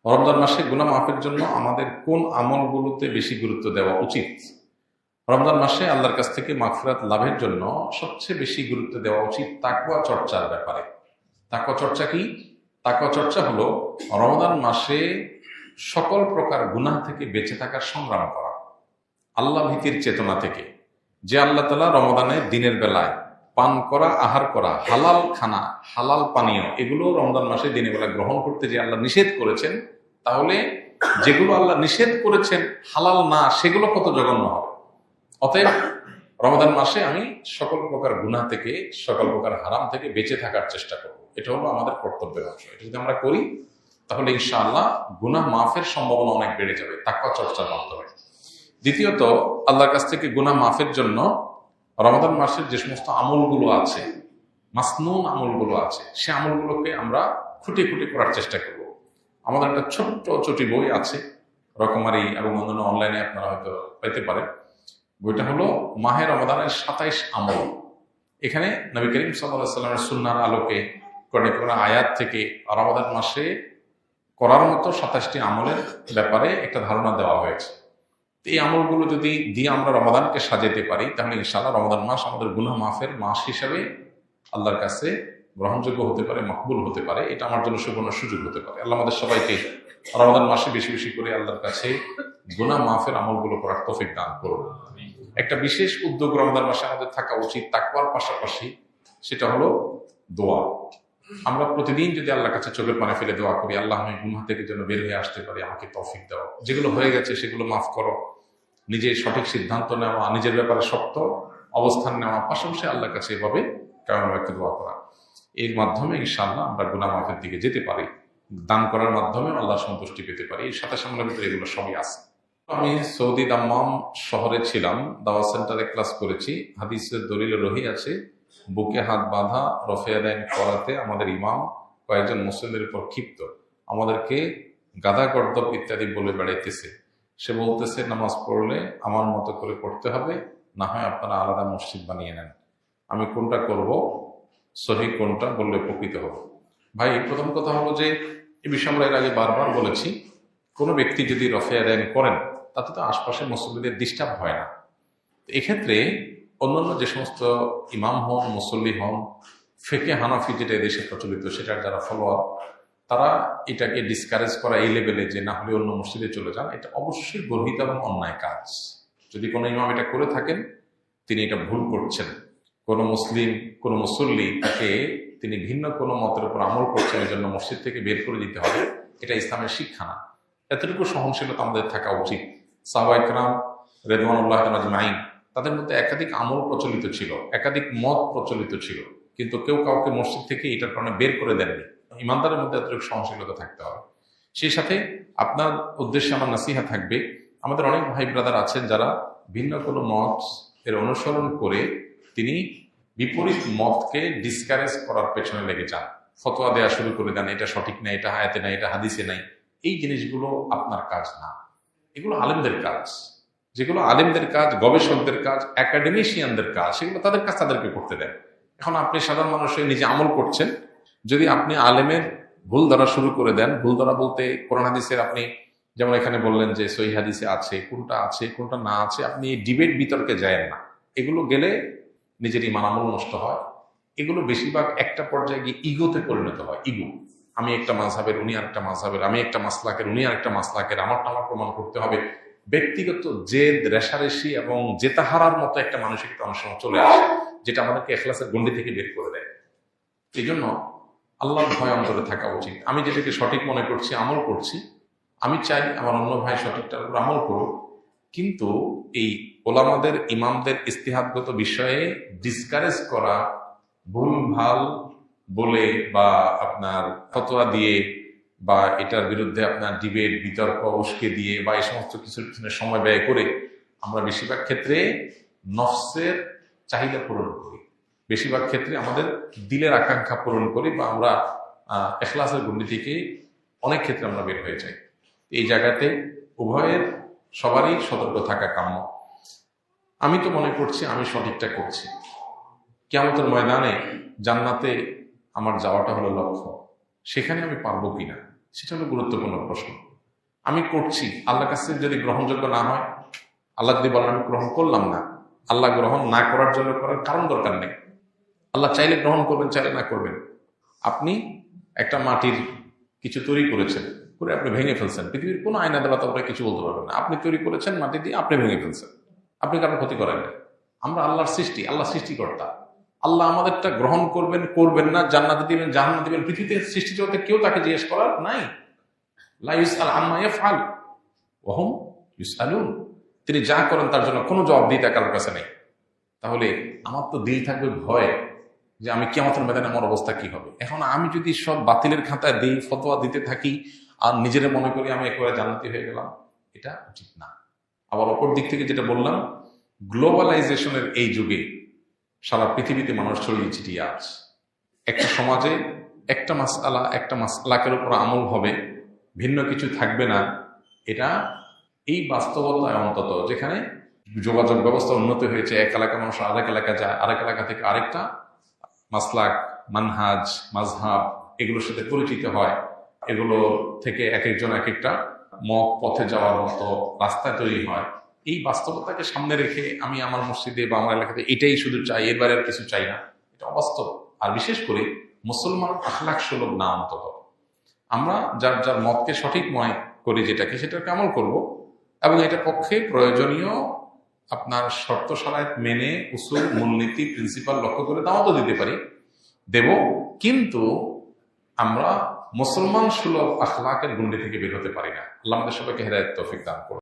রমজান মাসে গুনাহ মাফের জন্য আমাদের কোন আমলগুলোতে বেশি গুরুত্ব দেওয়া উচিত? রমজান মাসে আল্লাহর কাছ থেকে মাগফিরাত লাভের জন্য সবচেয়ে বেশি গুরুত্ব দেওয়া উচিত তাকওয়া চর্চার ব্যাপারে। তাকওয়া চর্চা কি? তাকওয়া চর্চা হলো রমজান মাসে সকল প্রকার গুনাহ থেকে বেঁচে থাকার সংগ্রাম করা, আল্লাহ ভীতির চেতনা থেকে। যে আল্লাহ তাআলা রমজানের দিনের বেলায় পান করা, আহার করা, হালাল খানা, হালাল পানীয়, এগুলো রমজান মাসে দিনের বেলা গ্রহণ করতে যে আল্লাহ নিষেধ করেছেন, তাহলে যেগুলো আল্লাহ নিষেধ করেছেন হালাল না, সেগুলো কত জঘন্য হবে। অতএব রমজান মাসে আমি সকল প্রকার গুনাহ থেকে, সকল প্রকার হারাম থেকে বেঁচে থাকার চেষ্টা করব। এটা হলো আমাদের কর্তব্যের অংশ। এটা যদি আমরা করি তাহলে ইনশাআল্লাহ গুনাহ মাফের সম্ভাবনা অনেক বেড়ে যাবে তাকওয়া চর্চার মাধ্যমে। দ্বিতীয়ত, আল্লাহর কাছ থেকে গুনাহ মাফের জন্য রমজান মাসের যে সমস্ত আমলগুলো আছে, মাসনুন আমলগুলো আছে, সে আমলগুলোকে আমরা খুঁটে খুঁটে করার চেষ্টা করব। আমাদের একটা ছোট্ট ছোটি বই আছে, রকমারি এবং অন্যান্য অনলাইনে আপনারা হয়তো পেতে পারেন। বইটা হলো মাহে রমাদানের 27 আমল। এখানে নবী করিম সাল্লাল্লাহু আলাইহি ওয়াসাল্লামের সুন্নাহর আলোকে কোরআনে কোন আয়াত থেকে রমাদান মাসে করার মতো 27টি আমলের ব্যাপারে একটা ধারণা দেওয়া হয়েছে। এই আমলগুলো যদি দিয়ে আমরা রমাদানকে সাজাতে পারি, তাহলে ইনশাআল্লাহ রমাদান মাস আমাদের গুনাহ মাফের মাস হিসেবে আল্লাহর কাছে গ্রহণযোগ্য হতে পারে, মকবুল হতে পারে। এটা আমার জন্য সুবর্ণ সুযোগ হতে পারে। আল্লাহ আমাদের সবাইকে রমাদান মাসে বেশি বেশি করে আল্লাহর কাছে গুনাহ মাফের আমলগুলো করার তৌফিক দান করুন। একটা বিশেষ উদ্যোগ রমজান মাসে আমাদের থাকা উচিত তাকওয়ার পাশাপাশি, সেটা হলো দোয়া। আমরা প্রতিদিন যদি আল্লাহর কাছে চোখের পানি ফেলে দোয়া করি, আল্লাহ আমি গুনাহ থেকে যেন বের হয়ে আসতে পারি, আমাকে তৌফিক দাও, যেগুলো হয়ে গেছে সেগুলো মাফ করো, নিজের সঠিক সিদ্ধান্ত নেওয়া, নিজের ব্যাপারে শক্ত অবস্থান নেওয়া, পাশাপাশি আল্লাহর কাছে এভাবে কেমন একটা দোয়া করা। এর মাধ্যমে ইনশাআল্লাহ আমরা গুনাহ মাফের দিকে যেতে পারি, দান করার মাধ্যমে আল্লাহ সন্তুষ্টি পেতে পারি। এর সাথে সামনের ভিতরে এগুলো সবই আছে। আমি সৌদি দাম্মাম শহরে ছিলাম, দাওয়াত সেন্টারে ক্লাস করেছি। হাদিসের দলিলে রহি আছে, বুকে হাত বাঁধা রফে আদায় করাতে আমাদের ইমাম কয়েকজন মুসলিমদের উপর ক্ষিপ্ত, আমাদেরকে গাদা গর্দব ইত্যাদি বলে বেড়াইতেছে। সে বলতেছে, নামাজ পড়লে আমার মতো করে পড়তে হবে, না হয় আপনারা আলাদা মসজিদ বানিয়ে নেন। আমি কোনটা করব, সহি কোনটা বললে উপকৃত হব? ভাই, প্রথম কথা হলো যে এই বিষয়ে আমরা এর আগে বারবার বলেছি, কোনো ব্যক্তি যদি রফে আদায় করেন তাতে তো আশপাশের মুসল্লিদের ডিস্টার্ব হয় না। এক্ষেত্রে অন্যান্য যে সমস্ত ইমাম হন, মুসল্লি হন, ফেকে হানাফি যেটা দেশে প্রচলিত, সেটার যারা ফলোয়ার, তারা এটাকে ডিসকারেজ করা এই লেভেলে যে না হলে অন্য মসজিদে চলে যান, এটা অবশ্যই গর্হিত এবং অন্যায় কাজ। যদি কোনো ইমাম এটা করে থাকেন, তিনি এটা ভুল করছেন। কোনো মুসলিম, কোনো মুসল্লি তাকে তিনি ভিন্ন কোনো মতের উপর আমল করছেন, এই জন্য মসজিদ থেকে বের করে দিতে হবে, এটা ইসলামের শিক্ষা না। এতটুকু সহনশীলতা আমাদের থাকা উচিত। সাহাবায়ে কেরাম রিদওয়ানুল্লাহি আজমাইন, তাদের মধ্যে একাধিক আমল প্রচলিত ছিল, একাধিক মত প্রচলিত ছিল, কিন্তু কেউ কাউকে মসজিদ থেকে এটার কারণে বের করে দেননি। ইমানদারের মধ্যে এতটুকু সহনশীলতা থাকতে হবে। সেই সাথে আপনার উদ্দেশ্যে আমার নাসিহা থাকবে, আমাদের অনেক ভাই ব্রাদার আছেন যারা ভিন্ন কোনো মত এর অনুসরণ করে তিনি বিপরীত মতকে ডিসকারেজ করার পেছনে লেগে যান, ফতোয়া দেওয়া শুরু করে দেন, এটা সঠিক নাই, এটা আয়াতে নাই, এটা হাদিসে নাই। এই জিনিসগুলো আপনার কাজ না, এগুলো আলেমদের কাজ। যেগুলো আলেমদের কাজ, গবেষকদের কাজ, একাডেমিশিয়ানদের কাজ, সেগুলো তাদের কাজ তাদেরকে করতে দেন। এখন আপনি সাধারণ মানুষ হয়ে নিজে আমল করছেন, যদি আপনি আলেমের ভুল ধরা শুরু করে দেন, ভুল ধরা বলতে কোরআন হাদিসের, আপনি যেমন এখানে বললেন যে সহিহ হাদিসে আছে, কোনটা না আছে, আপনি এই ডিবেট বিতর্কে যায় না। এগুলো গেলে নিজের ইমান আমল নষ্ট হয়। এগুলো বেশিরভাগ একটা পর্যায়ে গিয়ে ইগোতে পরিণত হয়। ইগো, আমি একটা মাযহাবের, উনি আরেকটা মাযহাবের, আমি একটা মাসলাকের, উনি আরেকটা মাসলাকের, আমারটা আমার প্রমাণ করতে হবে। ব্যক্তিগত জেদ, রেশারেশি এবং জেতাহারার মতো একটা মানসিকতা অনেক সময় চলে আসে, যেটা আমাদেরকে ইখলাসের গণ্ডি থেকে বের করে দেয়। এই জন্য আল্লাহর ভয় অন্তরে থাকা উচিত। আমি যেটাকে সঠিক মনে করছি, আমল করছি, আমি চাই আমার অন্য ভাই সঠিকটার উপর আমল করুক, কিন্তু এই ওলামাদের, ইমামদের ইস্তিহাদগত বিষয়ে ডিসকারেজ করা, ভুল ভাল বলে বা আপনার ফতোয়া দিয়ে বা এটার বিরুদ্ধে আপনার ডিবেট, বিতর্ক উস্কে দিয়ে বা এই সমস্ত কিছুর পিছনে সময় ব্যয় করে আমরা বেশিরভাগ ক্ষেত্রে নফসের চাহিদা পূরণ করি, বেশিরভাগ ক্ষেত্রে আমাদের দিলের আকাঙ্ক্ষা পূরণ করি, বা আমরা ইখলাসের গণ্ডি থেকে অনেক ক্ষেত্রে আমরা বের হয়ে যাই। এই জায়গাতে উভয়ের সবারই সতর্ক থাকা কাম্য। আমি তো মনে করছি আমি সঠিকটা করছি, কিয়ামতের ময়দানে জান্নাতে আমার যাওয়াটা হলো লক্ষ্য, সেখানে আমি পারবো কিনা। সেটা হলো গুরুত্বপূর্ণ প্রশ্ন। আমি করছি, আল্লাহর কাছে যদি গ্রহণযোগ্য না হয়, আল্লাহ যদি বলেন আমি গ্রহণ করলাম না, আল্লাহ গ্রহণ না করার জন্য করার কারণ দরকার নেই। আল্লাহ চাইলে গ্রহণ করবেন, চাইলে না করবেন। আপনি একটা মাটির কিছু তৈরি করেছেন, করে আপনি ভেঙে ফেলছেন, পৃথিবীর কোনো আইন আদালত আপনাকে কিছু বলতে পারবেন না। আপনি তৈরি করেছেন মাটি দিয়ে, আপনি ভেঙে ফেলছেন, আপনি কারোর ক্ষতি করেন না। আমরা আল্লাহর সৃষ্টি, আল্লাহ সৃষ্টিকর্তা। আল্লাহ আমাদেরটা গ্রহণ করবেন, করবেন না, জান্নাতে দিবেন, জাহান্নামে দিবেন, পৃথিবীতে সৃষ্টি জগতে কেউ তাকে জিজ্ঞেস করার নাই। লা ইউসআল আম্মা ইয়াফআল ওয়া হুম ইউসআলুন। তিনি যা করেন তার জন্য কোনো জবাবদিহিতা কারোর কাছে নেই। তাহলে আমার তো দিল থাকবে ভয় যে আমি কিয়ামতের ময়দানে আমার অবস্থা কি হবে। এখন আমি যদি সব বাতিলের খাতায় দিই, ফতোয়া দিতে থাকি, আর নিজের মনে করি আমি একেবারে জান্নাতি হয়ে গেলাম, এটা উচিত না। আবার অপর দিক থেকে যেটা বললাম, গ্লোবালাইজেশনের এই যুগে সারা পৃথিবীতে মানুষ ছড়িয়ে ছিটিয়ে আছে। একটা সমাজে একটা মাসআলাকের উপর আমল হবে, ভিন্ন কিছু থাকবে না। এটা এই বাস্তবতায় অন্তত, যেখানে যোগাযোগ ব্যবস্থা উন্নত হয়েছে, এক এলাকা মানুষ আরেক এলাকা যায়, আরেক এলাকা থেকে আরেকটা মাসলাক, মানহাজ, মাযহাব এগুলোর সাথে পরিচিত হয়, এগুলো থেকে এক একজন এক একটা মত পথে যাওয়ার মতো রাস্তা তৈরি হয়। এই বাস্তবতাকে সামনে রেখে আমি আমার মসজিদে বা আমার এলাকাতে এটাই শুধু চাই, এর বাইরে আর কিছু চাই না, এটা অবাস্তব। আর বিশেষ করে মুসলমান আখলাক সুলভ না, অন্তত আমরা যার যার মতকে সঠিক মনে করি, সেটাকে আমল করব, এবং এটার পক্ষে প্রয়োজনীয় আপনার শর্ত শারায়েত মেনে উসুল, মূলনীতি, প্রিন্সিপাল লক্ষ্য করে দাওয়াতও দিতে পারি, দেব। কিন্তু আমরা মুসলমান সুলভ আখলাকের গুন্ডি থেকে বের হতে পারি না। আল্লাহ আমাদের সবাইকে হেদায়েত তৌফিক দান করুন।